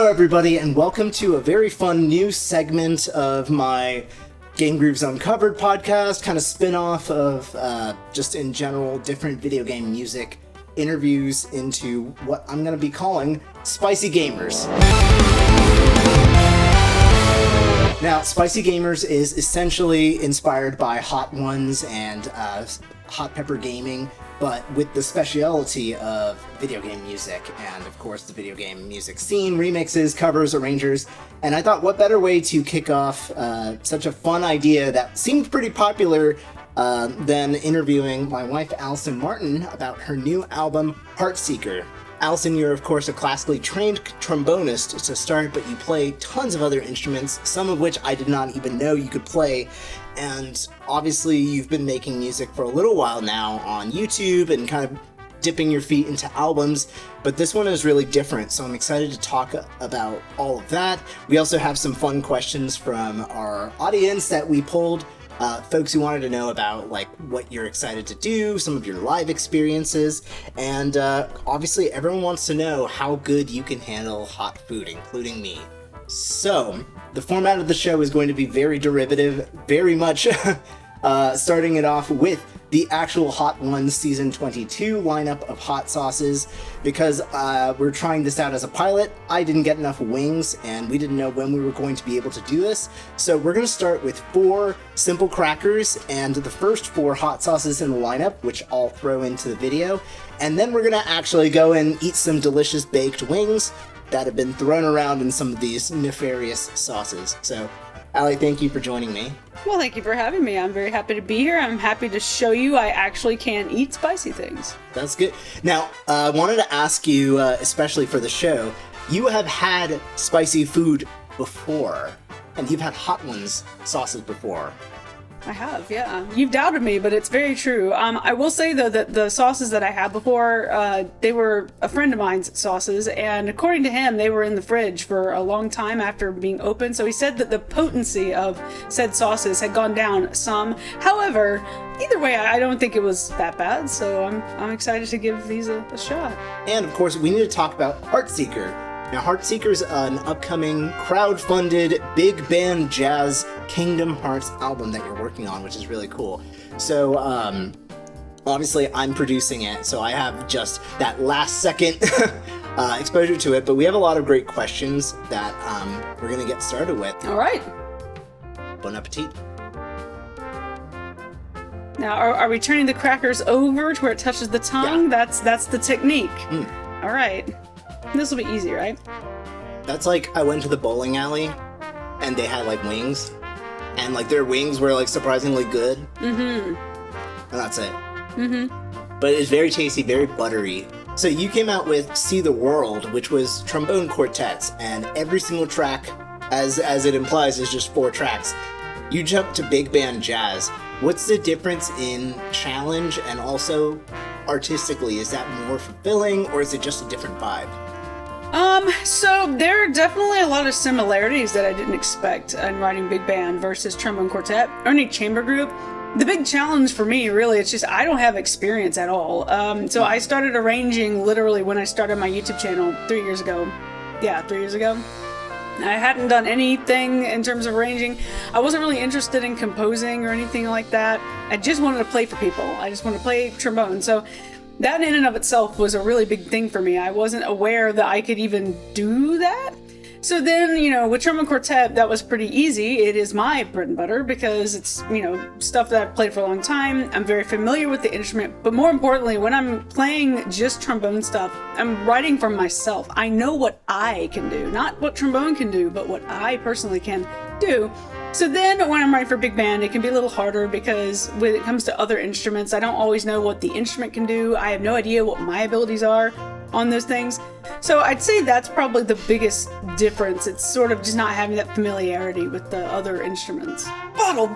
everybody, and welcome to a very fun new segment of my Game Grooves Uncovered podcast, kind of spin-off of just in general different video game music interviews into what I'm going to be calling Spicy Gamers. Now, Spicy Gamers is essentially inspired by Hot Ones and Hot Pepper Gaming, but with the speciality of video game music and, of course, the video game music scene, remixes, covers, arrangers. And I thought, what better way to kick off such a fun idea that seemed pretty popular than interviewing my wife, Allison Martin, about her new album, Heartseeker. Allison, you're, of course, a classically trained trombonist to start, but you play tons of other instruments, some of which I did not even know you could play. And obviously, you've been making music for a little while now on YouTube and kind of dipping your feet into albums, but this one is really different, so I'm excited to talk about all of that. We also have some fun questions from our audience that we pulled. Folks who wanted to know about like what you're excited to do, some of your live experiences, and obviously everyone wants to know how good you can handle hot food, including me. So, the format of the show is going to be very derivative, very much starting it off with the actual Hot Ones Season 22 lineup of hot sauces, because we're trying this out as a pilot. I didn't get enough wings, and we didn't know when we were going to be able to do this. So we're going to start with 4 simple crackers, and the first 4 hot sauces in the lineup, which I'll throw into the video. And then we're going to actually go and eat some delicious baked wings that have been thrown around in some of these nefarious sauces. So, Allie, thank you for joining me. Well, thank you for having me. I'm very happy to be here. I'm happy to show you I actually can eat spicy things. That's good. Now, I wanted to ask you, especially for the show, you have had spicy food before, and you've had Hot Ones sauces before. I have, yeah. You've doubted me, but it's very true. I will say, though, that the sauces that I had before, they were a friend of mine's sauces, and according to him, they were in the fridge for a long time after being opened, so he said that the potency of said sauces had gone down some. However, either way, I don't think it was that bad, so I'm excited to give these a shot. And, of course, we need to talk about Heartseeker. Now, Heartseeker's an upcoming crowd-funded big band jazz Kingdom Hearts album that you're working on, which is really cool. So, obviously, I'm producing it, so I have just that last-second exposure to it, but we have a lot of great questions that we're going to get started with. All right. Bon appetit. Now, are we turning the crackers over to where it touches the tongue? Yeah. That's the technique. All right. This will be easy, right? That's like, I went to the bowling alley, and they had, like, wings, and, like, their wings were, like, surprisingly good. Mm-hmm. And that's it. Mm-hmm. But it's very tasty, very buttery. So you came out with See the World, which was trombone quartets, and every single track, as it implies, is just 4 tracks. You jumped to big band jazz. What's the difference in challenge and also artistically? Is that more fulfilling, or is it just a different vibe? So there are definitely a lot of similarities that I didn't expect in writing big band versus trombone quartet or any chamber group. The big challenge for me, really, it's just I don't have experience at all. So I started arranging literally when I started my YouTube channel 3 years ago. Yeah, 3 years ago. I hadn't done anything in terms of arranging. I wasn't really interested in composing or anything like that. I just wanted to play for people. I just wanted to play trombone. So that in and of itself was a really big thing for me. I wasn't aware that I could even do that. So then, with trombone quartet, that was pretty easy. It is my bread and butter because it's, stuff that I've played for a long time. I'm very familiar with the instrument, but more importantly, when I'm playing just trombone stuff, I'm writing for myself. I know what I can do, not what trombone can do, but what I personally can do. So then when I'm writing for big band, it can be a little harder because when it comes to other instruments, I don't always know what the instrument can do. I have no idea what my abilities are on those things. So I'd say that's probably the biggest difference. It's sort of just not having that familiarity with the other instruments. Bottle.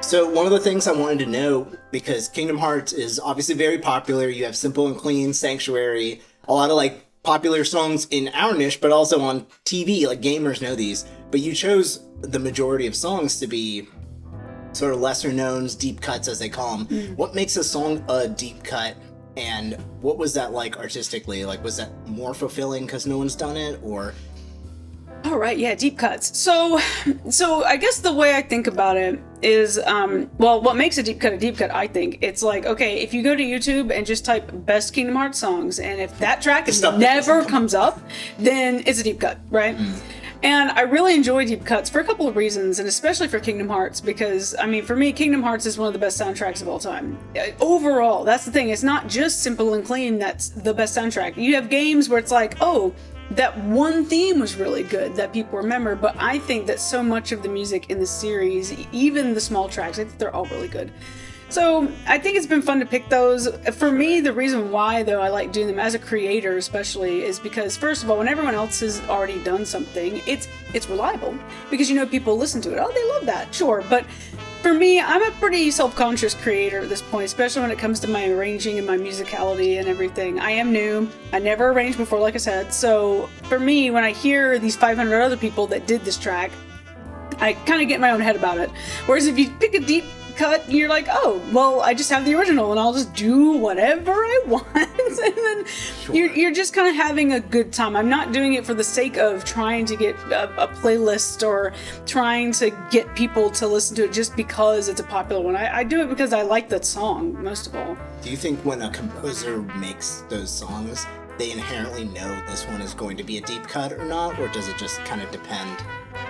So one of the things I wanted to know, because Kingdom Hearts is obviously very popular, you have Simple and Clean, Sanctuary, a lot of like popular songs in our niche, but also on TV, like gamers know these, but you chose the majority of songs to be sort of lesser knowns, deep cuts as they call them. What makes a song a deep cut And what was that like artistically? Like, was that more fulfilling because no one's done it, or? All right, yeah, deep cuts. So I guess the way I think about it is, well, what makes a deep cut, I think, it's like, okay, if you go to YouTube and just type best Kingdom Hearts songs, and if that track never comes up, then it's a deep cut, right? And I really enjoy deep cuts for a couple of reasons, and especially for Kingdom Hearts, because, I mean, for me, Kingdom Hearts is one of the best soundtracks of all time. Overall, that's the thing. It's not just simple and clean that's the best soundtrack. You have games where it's like, oh, that one theme was really good that people remember, but I think that so much of the music in the series, even the small tracks, I think they're all really good. So I think it's been fun to pick those. For me, the reason why, though, I like doing them as a creator especially is because, first of all, when everyone else has already done something, it's reliable. Because, you know, people listen to it. Oh, they love that. Sure. But for me, I'm a pretty self-conscious creator at this point, especially when it comes to my arranging and my musicality and everything. I am new. I never arranged before, like I said. So for me, when I hear these 500 other people that did this track, I kind of get in my own head about it. Whereas if you pick a deep cut, you're like, oh, well, I just have the original and I'll just do whatever I want. And then you're just kind of having a good time. I'm not doing it for the sake of trying to get a playlist or trying to get people to listen to it just because it's a popular one. I do it because I like that song, most of all. Do you think when a composer makes those songs, they inherently know this one is going to be a deep cut or not? Or does it just kind of depend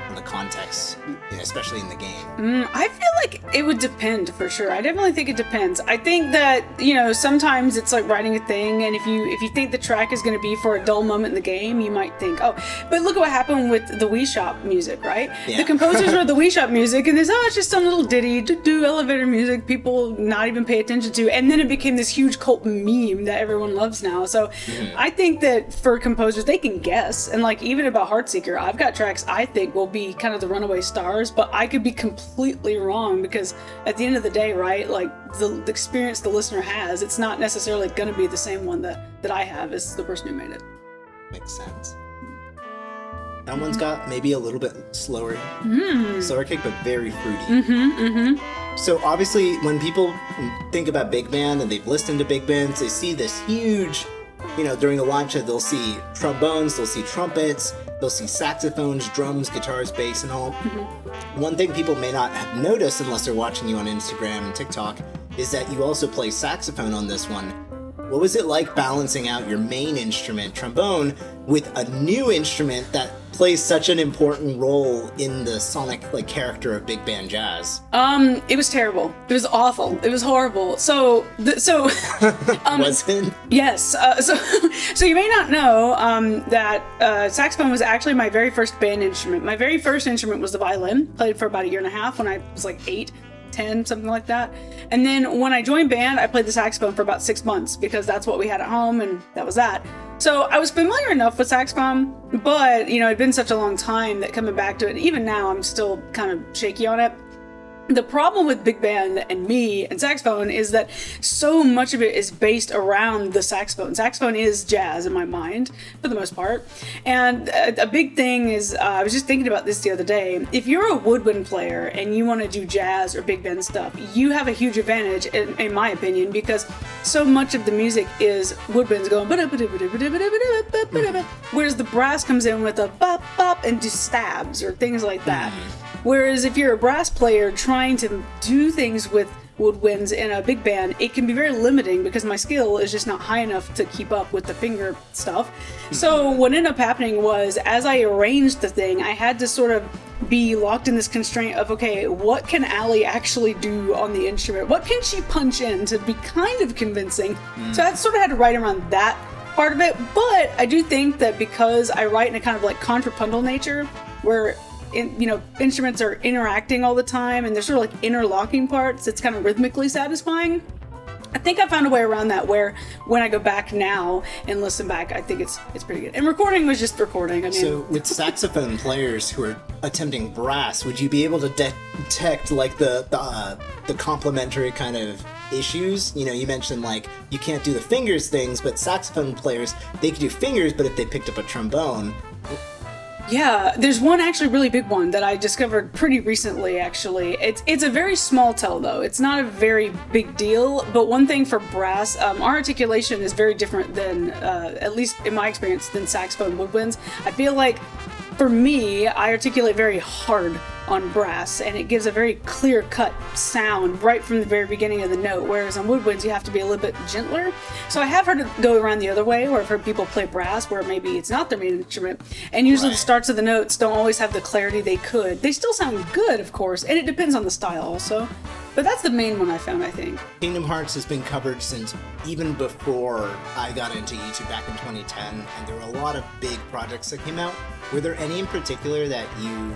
on the context, especially in the game? I feel like it would depend for sure. I definitely think it depends. I think that, you know, sometimes it's like writing a thing, and if you think the track is going to be for a dull moment in the game, you might think, oh, but look at what happened with the Wii Shop music, right? Yeah. The composers wrote the Wii Shop music, and there's, it's just some little ditty, do elevator music, people not even pay attention to, and then it became this huge cult meme that everyone loves now. So I think that for composers, they can guess, and like even about Heartseeker, I've got tracks I think will be kind of the runaway stars, but I could be completely wrong because at the end of the day, right, like the experience the listener has, it's not necessarily going to be the same one that I have as the person who made it. Makes sense. That one's got maybe a little bit slower kick, but very fruity. So obviously when people think about big band and they've listened to big bands, they see this huge, you know, during the launch, they'll see trombones, they'll see trumpets, they'll see saxophones, drums, guitars, bass, and all. One thing people may not have noticed unless they're watching you on Instagram and TikTok is that you also play saxophone on this one. What was it like balancing out your main instrument, trombone, with a new instrument that plays such an important role in the sonic character of big band jazz? It was terrible. It was awful. It was horrible. Was it? Yes. So you may not know that saxophone was actually my very first band instrument. My very first instrument was the violin. Played for about 1.5 years when I was like 8. 10, something like that. And then when I joined band, I played the saxophone for about 6 months because that's what we had at home, and that was that. So I was familiar enough with saxophone, but, you know, it'd been such a long time that coming back to it, even now, I'm still kind of shaky on it. The problem with big band and me and saxophone is that so much of it is based around the saxophone. Saxophone is jazz in my mind, for the most part. And a big thing is, I was just thinking about this the other day, if you're a woodwind player and you want to do jazz or big band stuff, you have a huge advantage, in my opinion, because so much of the music is woodwinds going whereas the brass comes in with a bop bop and just stabs or things like that. Whereas if you're a brass player trying to do things with woodwinds in a big band, it can be very limiting because my skill is just not high enough to keep up with the finger stuff. So what ended up happening was, as I arranged the thing, I had to sort of be locked in this constraint of, okay, what can Allie actually do on the instrument? What can she punch in to be kind of convincing? So I sort of had to write around that part of it. But I do think that because I write in a kind of like contrapuntal nature, where instruments are interacting all the time and there's sort of like interlocking parts, it's kind of rhythmically satisfying. I think I found a way around that where when I go back now and listen back, I think it's pretty good. And recording was just recording. I mean, so with saxophone players who are attempting brass, would you be able to detect like the complementary kind of issues? You know, you mentioned like you can't do the fingers things, but saxophone players, they could do fingers, but if they picked up a trombone, Yeah, there's one actually really big one that I discovered pretty recently, actually. It's a very small tell, though. It's not a very big deal, but one thing for brass, our articulation is very different than, at least in my experience, than saxophone woodwinds. I feel like, for me, I articulate very hard on brass, and it gives a very clear-cut sound right from the very beginning of the note, whereas on woodwinds you have to be a little bit gentler. So I have heard it go around the other way, where I've heard people play brass where maybe it's not their main instrument, and usually the starts of the notes don't always have the clarity they could. They still sound good, of course, and it depends on the style also. But that's the main one I found, I think. Kingdom Hearts has been covered since even before I got into YouTube back in 2010, and there were a lot of big projects that came out. Were there any in particular that you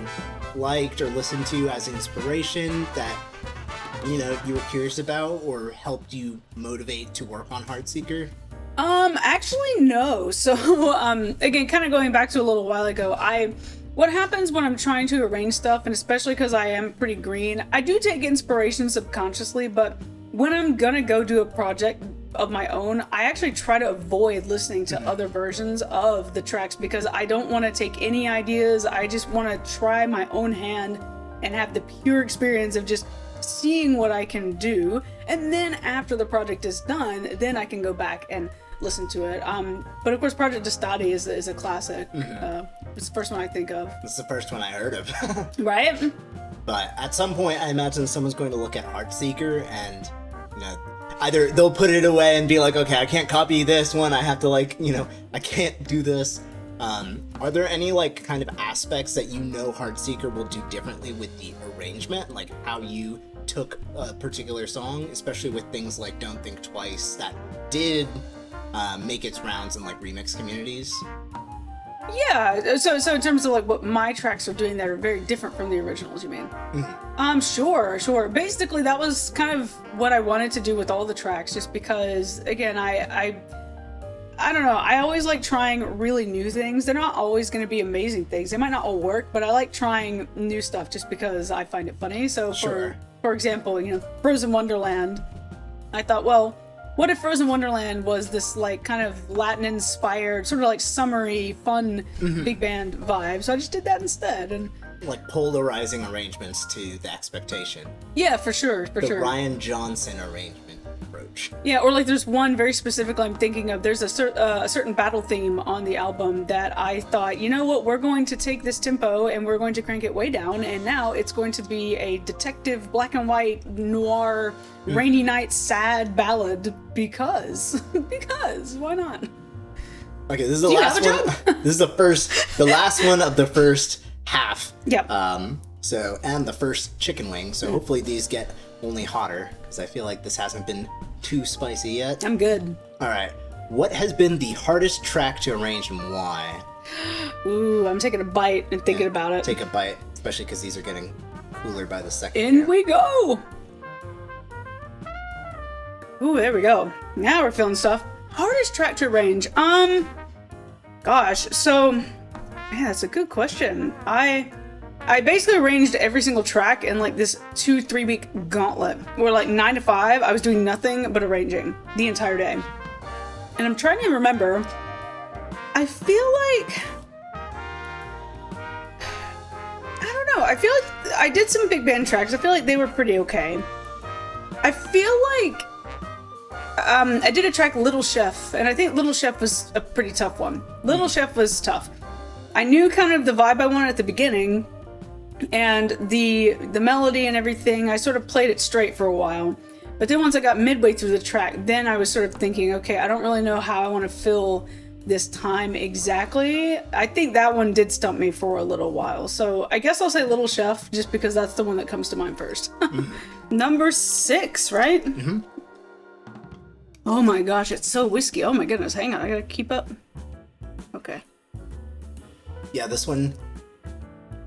liked or listened to as inspiration that, you know, you were curious about or helped you motivate to work on Heartseeker? Actually, no. So, again, kind of going back to a little while ago, what happens when I'm trying to arrange stuff, and especially because I am pretty green, I do take inspiration subconsciously, but when I'm gonna go do a project of my own, I actually try to avoid listening to other versions of the tracks because I don't want to take any ideas. I just want to try my own hand and have the pure experience of just seeing what I can do. And then after the project is done, then I can go back and listen to it. But of course, Project Estati is a classic. It's the first one I think of. It's the first one I heard of. Right? But at some point, I imagine someone's going to look at Heartseeker and, you know, either they'll put it away and be like, okay, I can't copy this one. I have to, like, you know, I can't do this. Are there any, like, kind of aspects that you know Heartseeker will do differently with the arrangement? Like how you took a particular song, especially with things like Don't Think Twice that did make its rounds in, like, remix communities? Yeah, so in terms of like what my tracks are doing that are very different from the originals, you mean? Sure. Basically, that was kind of what I wanted to do with all the tracks, just because, again, I don't know, I always like trying really new things. They're not always going to be amazing things. They might not all work, but I like trying new stuff just because I find it funny. So for example, you know, Frozen Wonderland, I thought, well, what if Frozen Wonderland was this, like, kind of Latin-inspired, sort of like summery, fun big band vibe? So I just did that instead, and like polarizing arrangements to the expectation. Yeah, for sure. The Ryan Johnson arrangement approach. Yeah, or like there's one very specific I'm thinking of. There's a certain battle theme on the album that I thought, you know what, we're going to take this tempo and we're going to crank it way down, and now it's going to be a detective black and white noir rainy night sad ballad because why not? Okay, this is the last one. This is the last one of the first half. Yep. So, and the first chicken wing. So hopefully these get only hotter, because I feel like this hasn't been too spicy yet. I'm good. All right. What has been the hardest track to arrange and why? Ooh, I'm taking a bite and thinking about it. Take a bite, especially because these are getting cooler by the second. In we go. Ooh, there we go. Now we're feeling stuff. Hardest track to arrange. Gosh, so, man, that's a good question. I basically arranged every single track in like this 2-3 week gauntlet where like 9 to 5 I was doing nothing but arranging the entire day. And I'm trying to remember, I feel like, I don't know, I feel like I did some big band tracks. I feel like they were pretty okay. I feel like I did a track, Little Chef, and I think Little Chef was a pretty tough one. Little Chef was tough. I knew kind of the vibe I wanted at the beginning, and the melody and everything, I sort of played it straight for a while. But then once I got midway through the track, then I was sort of thinking, okay, I don't really know how I want to fill this time exactly. I think that one did stump me for a little while. So I guess I'll say Little Chef, just because that's the one that comes to mind first. Number 6, right? Mm-hmm. Oh my gosh, it's so whiskey. Oh my goodness, hang on, I gotta keep up. Okay. Yeah, this one,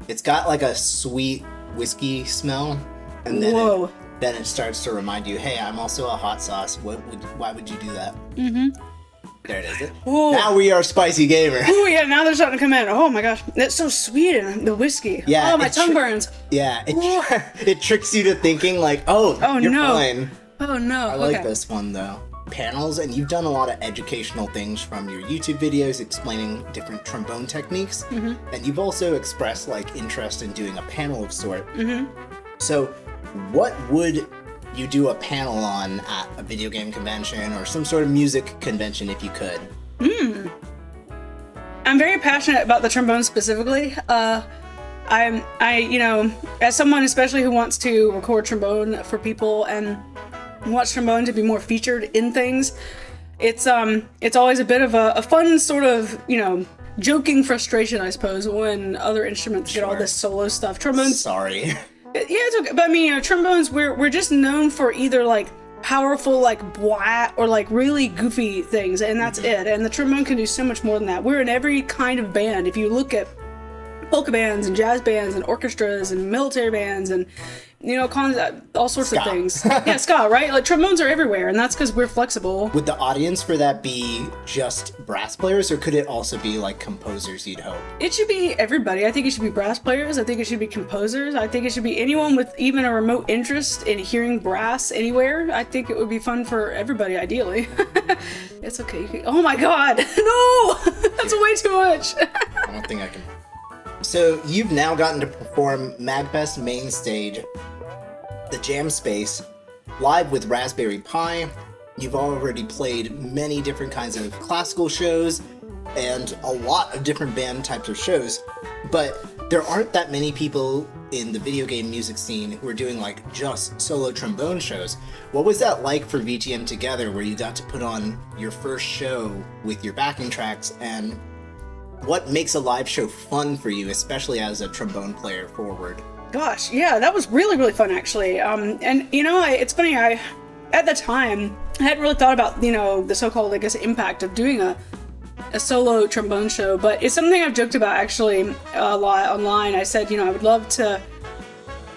it's got like a sweet whiskey smell, and then then it starts to remind you, hey, I'm also a hot sauce. Why would you do that? Mm-hmm. There it is. Ooh. Now we are spicy gamer. Oh yeah, now they're starting to come in. Oh my gosh, that's so sweet, and the whiskey. Yeah. Oh, my tongue burns. Yeah, it tricks you to thinking like, you're fine. Oh no. I like this one though. panels, and you've done a lot of educational things from your YouTube videos explaining different trombone techniques. And you've also expressed like interest in doing a panel of sort. So what would you do a panel on at a video game convention or some sort of music convention if you could? I'm very passionate about the trombone specifically. You know, as someone especially who wants to record trombone for people and wants trombone to be more featured in things, it's always a bit of a fun sort of, you know, joking frustration, I suppose, when other instruments get all this solo stuff. Trombones. Sorry. Yeah, it's okay. But I mean, you know, trombones, we're just known for either like powerful like blah or like really goofy things, and that's it. And the trombone can do so much more than that. We're in every kind of band. If you look at polka bands and jazz bands and orchestras and military bands and, you know, all sorts of things. Yeah, ska, right? Like trombones are everywhere, and that's because we're flexible. Would the audience for that be just brass players, or could it also be like composers, you'd hope? It should be everybody. I think it should be brass players. I think it should be composers. I think it should be anyone with even a remote interest in hearing brass anywhere. I think it would be fun for everybody, ideally. It's okay. Oh my god! No! That's way too much! I don't think I can. So you've now gotten to perform MagFest main stage, the Jam Space, live with Raspberry Pi. You've already played many different kinds of classical shows and a lot of different band types of shows, but there aren't that many people in the video game music scene who are doing like just solo trombone shows. What was that like for VGM Together, where you got to put on your first show with your backing tracks, and what makes a live show fun for you, especially as a trombone player forward? Gosh, yeah, that was really, really fun, actually. And, you know, it's funny, at the time, I hadn't really thought about, you know, the so-called, I guess, impact of doing a solo trombone show, but it's something I've joked about, actually, a lot online. I said, you know, I would love to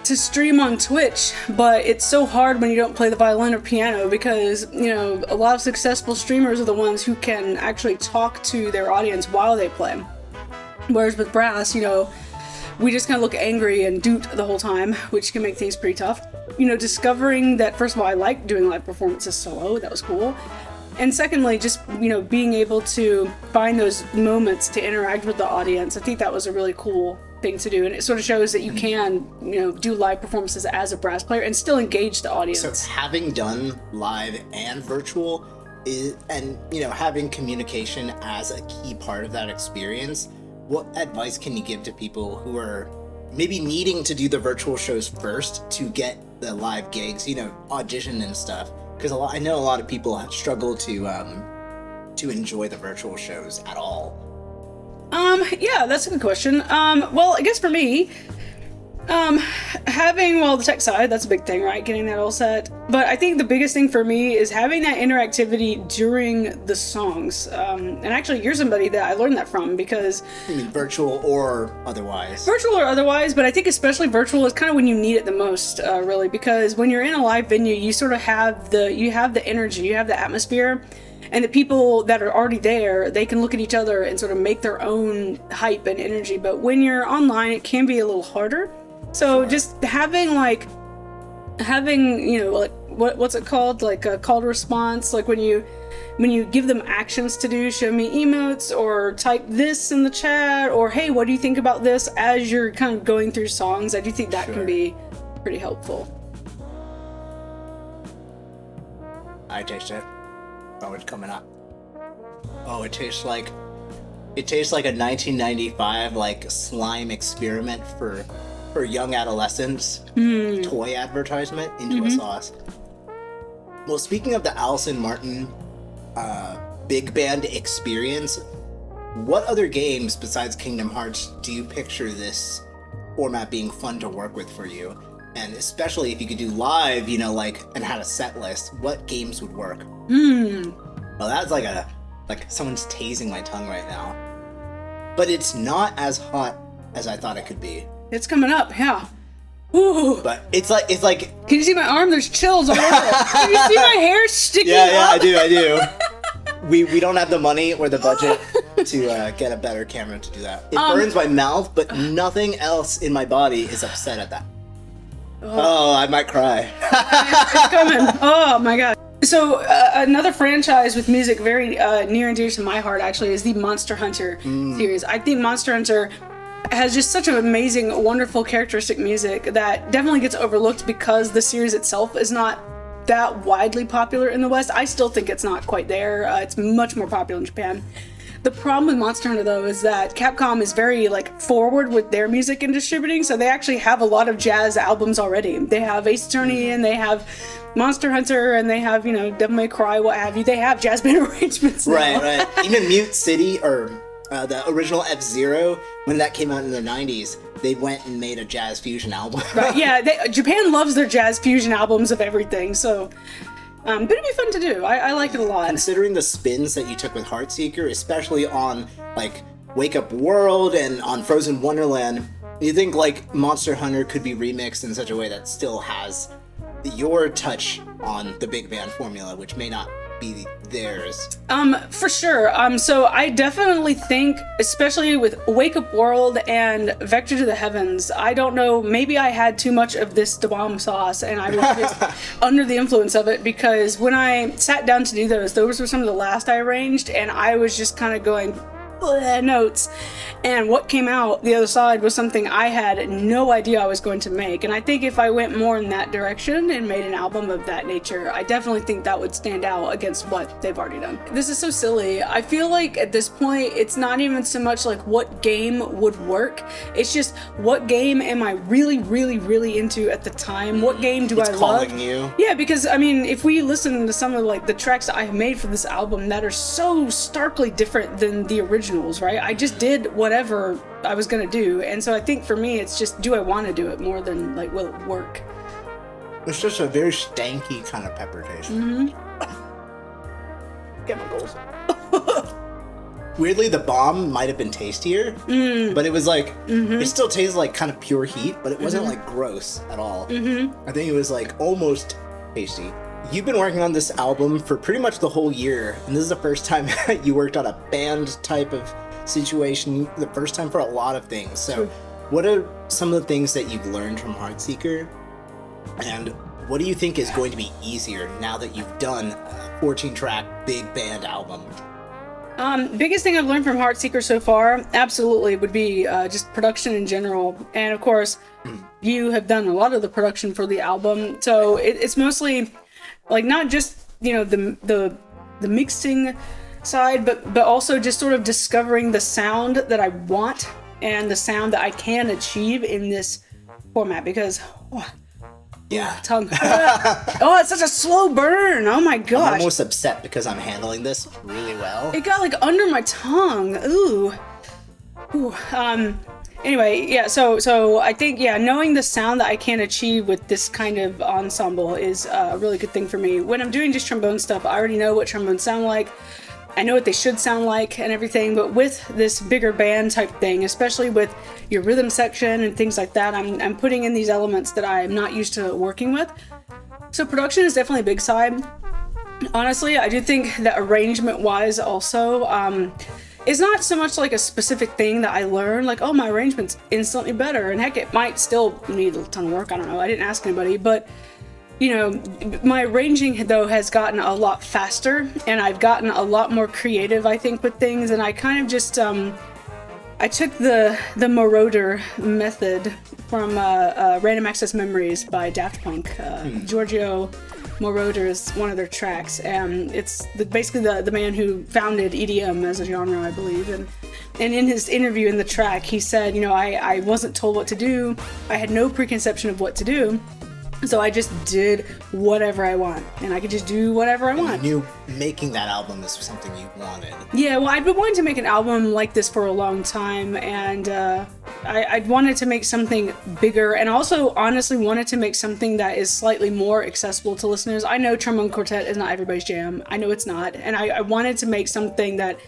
stream on Twitch, but it's so hard when you don't play the violin or piano, because, you know, a lot of successful streamers are the ones who can actually talk to their audience while they play. Whereas with brass, you know, we just kind of look angry and doot the whole time, which can make things pretty tough. You know, discovering that, first of all, I like doing live performances solo, that was cool. And secondly, just, you know, being able to find those moments to interact with the audience, I think that was a really cool thing to do, and it sort of shows that you can, you know, do live performances as a brass player and still engage the audience. So having done live and virtual and, you know, having communication as a key part of that experience, what advice can you give to people who are maybe needing to do the virtual shows first to get the live gigs, you know, audition and stuff? Because I know a lot of people struggle to enjoy the virtual shows at all. Yeah, that's a good question. Well, I guess for me, having, well, the tech side, that's a big thing, right? Getting that all set. But I think the biggest thing for me is having that interactivity during the songs. And actually, you're somebody that I learned that from, because... I mean, virtual or otherwise. Virtual or otherwise, but I think especially virtual is kind of when you need it the most, really, because when you're in a live venue, you sort of have the energy, you have the atmosphere. And the people that are already there, they can look at each other and sort of make their own hype and energy. But when you're online, it can be a little harder. So just having, you know, like, what's it called? Like a call to response. Like when you give them actions to do, show me emotes, or type this in the chat, or hey, what do you think about this, as you're kind of going through songs. I do think that can be pretty helpful. I taste it. Oh, it's coming up. Oh, it tastes like a 1995 like slime experiment for young adolescents. Toy advertisement into a sauce. Well, speaking of the Allison Martin big band experience, what other games besides Kingdom Hearts do you picture this format being fun to work with for you? And especially if you could do live, you know, like, and had a set list, what games would work? Well, that's like someone's tasing my tongue right now. But it's not as hot as I thought it could be. It's coming up, yeah. Ooh. But it's like. Can you see my arm? There's chills all over. Can you see my hair sticking up? Yeah, I do. We don't have the money or the budget to get a better camera to do that. It burns my mouth, but nothing else in my body is upset at that. Oh, I might cry. It's coming. Oh my god. So another franchise with music very near and dear to my heart actually is the Monster Hunter series. I think Monster Hunter has just such an amazing, wonderful, characteristic music that definitely gets overlooked because the series itself is not that widely popular in the West. I still think it's not quite there. It's much more popular in Japan. The problem with Monster Hunter, though, is that Capcom is very, like, forward with their music and distributing, so they actually have a lot of jazz albums already. They have Ace Attorney, and they have Monster Hunter, and they have, Devil May Cry, what have you. They have jazz band arrangements now. Right. Even Mute City, or the original F-Zero, when that came out in the 90s, they went and made a jazz fusion album. Right, yeah, Japan loves their jazz fusion albums of everything, so... but it'd be fun to do. I like it a lot. Considering the spins that you took with Heartseeker, especially on, like, Wake Up World and on Frozen Wonderland, you think, like, Monster Hunter could be remixed in such a way that still has your touch on the big band formula, which may not be theirs? For sure. So I definitely think, especially with Wake Up World and Vector to the Heavens, I don't know, maybe I had too much of this da bomb sauce and I was just under the influence of it, because when I sat down to do those were some of the last I arranged, and I was just kind of going notes, and what came out the other side was something I had no idea I was going to make. And I think if I went more in that direction and made an album of that nature, I definitely think that would stand out against what they've already done. This is so silly. I feel like at this point it's not even so much like what game would work, it's just what game am I really, really, really into at the time. What game do I love? Calling you. Yeah, because I mean, if we listen to some of like the tracks that I've made for this album that are so starkly different than the originals, right? I just did whatever I was gonna do, and so I think for me it's just, do I want to do it more than like, will it work? It's just a very stanky kind of pepper taste. Get my goals. Weirdly, the bomb might have been tastier, but it was like, it still tastes like kind of pure heat, but it wasn't like gross at all. I think it was like almost tasty. You've been working on this album for pretty much the whole year, and this is the first time you worked on a band type of situation, the first time for a lot of things. So what are some of the things that you've learned from Heartseeker, and what do you think is going to be easier now that you've done a 14-track big band album? Biggest thing I've learned from Heartseeker so far, absolutely, would be just production in general. And of course, you have done a lot of the production for the album, so it's mostly like not just the mixing side, but also just sort of discovering the sound that I want and the sound that I can achieve in this format. Because tongue. It's such a slow burn. Oh my gosh. I'm almost upset because I'm handling this really well. It got like under my tongue. Ooh. Anyway, yeah, so I think, knowing the sound that I can achieve with this kind of ensemble is a really good thing for me. When I'm doing just trombone stuff, I already know what trombones sound like. I know what they should sound like and everything, but with this bigger band type thing, especially with your rhythm section and things like that, I'm putting in these elements that I'm not used to working with. So production is definitely a big side. Honestly, I do think that arrangement-wise also, it's not so much like a specific thing that I learned, like, oh, my arrangement's instantly better, and heck, it might still need a ton of work, I don't know, I didn't ask anybody, but, my arranging, though, has gotten a lot faster, and I've gotten a lot more creative, I think, with things, and I kind of just, I took the Moroder method from Random Access Memories by Daft Punk. Giorgio Moroder is one of their tracks, and it's basically the man who founded EDM as a genre, I believe. And in his interview in the track, he said, I wasn't told what to do. I had no preconception of what to do. So I just did whatever I want, and I could just do whatever I want. You knew making that album is something you wanted. Yeah, well, I've been wanting to make an album like this for a long time, and I wanted to make something bigger, and also honestly wanted to make something that is slightly more accessible to listeners. I know Trombone Quartet is not everybody's jam. I know it's not, and I wanted to make something that,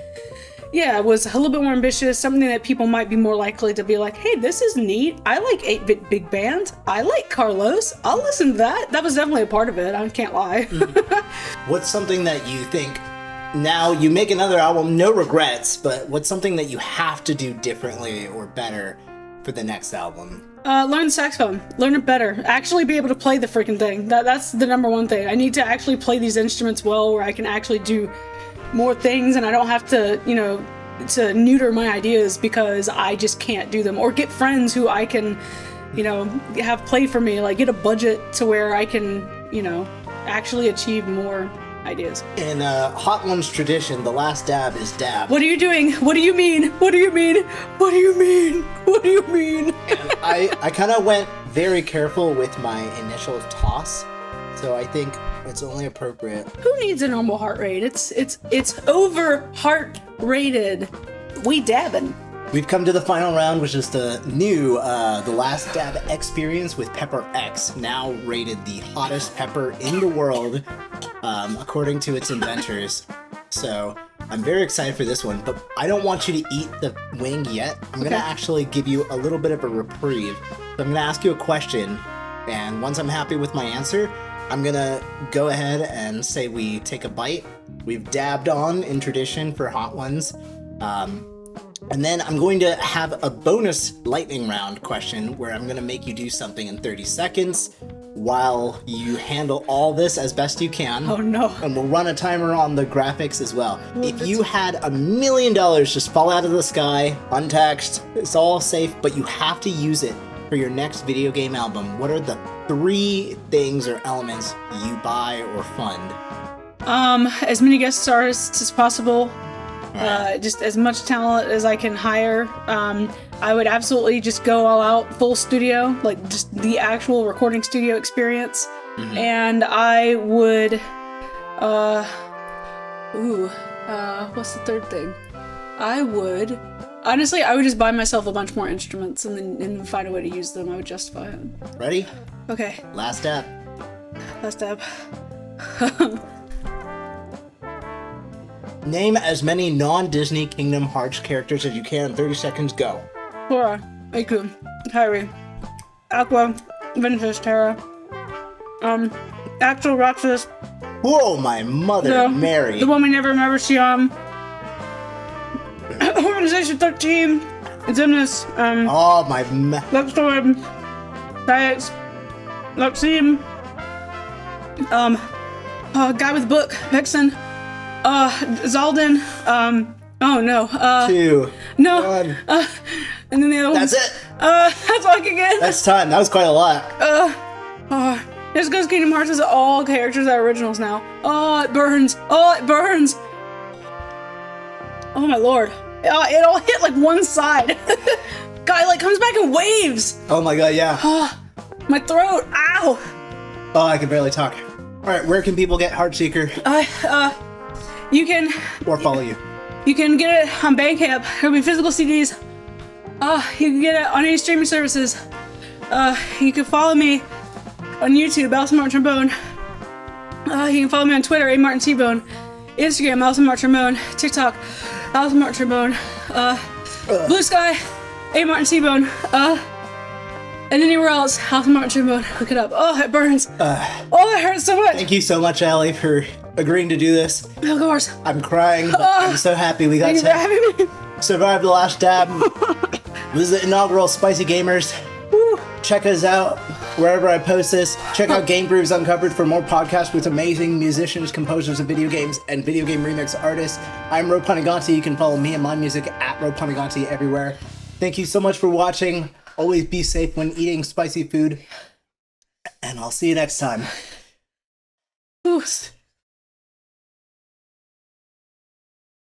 was a little bit more ambitious, something that people might be more likely to be like, hey, this is neat. I like 8-bit big band. I like Carlos. I'll listen to that. That was definitely a part of it. I can't lie. What's something that you think, now you make another album, no regrets, but what's something that you have to do differently or better for the next album? Learn the saxophone. Learn it better. Actually be able to play the freaking thing. That's the number one thing. I need to actually play these instruments well where I can actually do more things and I don't have to, to neuter my ideas because I just can't do them. Or get friends who I can, have play for me. Like, get a budget to where I can, actually achieve more ideas. In Hot Ones tradition, the last dab is dab. What are you doing? What do you mean? What do you mean? What do you mean? What do you mean? And I kind of went very careful with my initial toss, so I think it's only appropriate. Who needs a normal heart rate? It's over heart rated. We dabbing. We've come to the final round, which is the new The Last Dab Experience with Pepper X, now rated the hottest pepper in the world, according to its inventors. So I'm very excited for this one, but I don't want you to eat the wing yet. I'm going to actually give you a little bit of a reprieve. So I'm going to ask you a question, and once I'm happy with my answer, I'm going to go ahead and say we take a bite. We've dabbed on in tradition for Hot Ones. And then I'm going to have a bonus lightning round question where I'm going to make you do something in 30 seconds while you handle all this as best you can. Oh no. And we'll run a timer on the graphics as well. If you had $1 million just fall out of the sky, untaxed, it's all safe, but you have to use it for your next video game album, what are the 3 things or elements you buy or fund? As many guest artists as possible. Just as much talent as I can hire. I would absolutely just go all out, full studio, like just the actual recording studio experience. Mm-hmm. And I would, what's the third thing? I would just buy myself a bunch more instruments and then find a way to use them. I would justify it. Ready? Okay. Last dab. Name as many non-Disney Kingdom Hearts characters as you can in 30 seconds, go. Sora, Riku, Kairi, Aqua, Ventus, Terra, Axel, Roxas. Whoa, my mother, Mary. The one we never remember, Siam. Organization 13, Xemnas, Luxord, Dyax, Luxiem, Guy with Book, Vexen, Zaldin, oh no, 2, no, 1. And then the other one. That's it. That's all I can get. That's time. That was quite a lot. Just because Kingdom Hearts is all characters that are originals now. Oh, it burns. Oh, it burns. Oh my lord. It all hit like one side. God, it like comes back in waves. Oh my god, yeah. My throat. Ow. Oh, I can barely talk. All right, where can people get Heartseeker? You can... Or follow you. You can get it on Bandcamp. There'll be physical CDs. You can get it on any streaming services. You can follow me on YouTube, Allison Martin Trombone. You can follow me on Twitter, A Martin T-Bone. Instagram, Allison Martin Trombone. TikTok, Allison Martin Trombone. Blue Sky, A Martin T-Bone. And anywhere else, Allison Martin Trombone. Look it up. Oh, it burns. It hurts so much. Thank you so much, Allie, for agreeing to do this. Of course. I'm crying, but I'm so happy we got to survive the last dab. This is the inaugural Spicy Gamers. Woo. Check us out wherever I post this. Check out Game Grooves Uncovered for more podcasts with amazing musicians, composers of video games, and video game remix artists. I'm Ro Panuganti. You can follow me and my music at Ro Panuganti everywhere. Thank you so much for watching. Always be safe when eating spicy food. And I'll see you next time. Oof.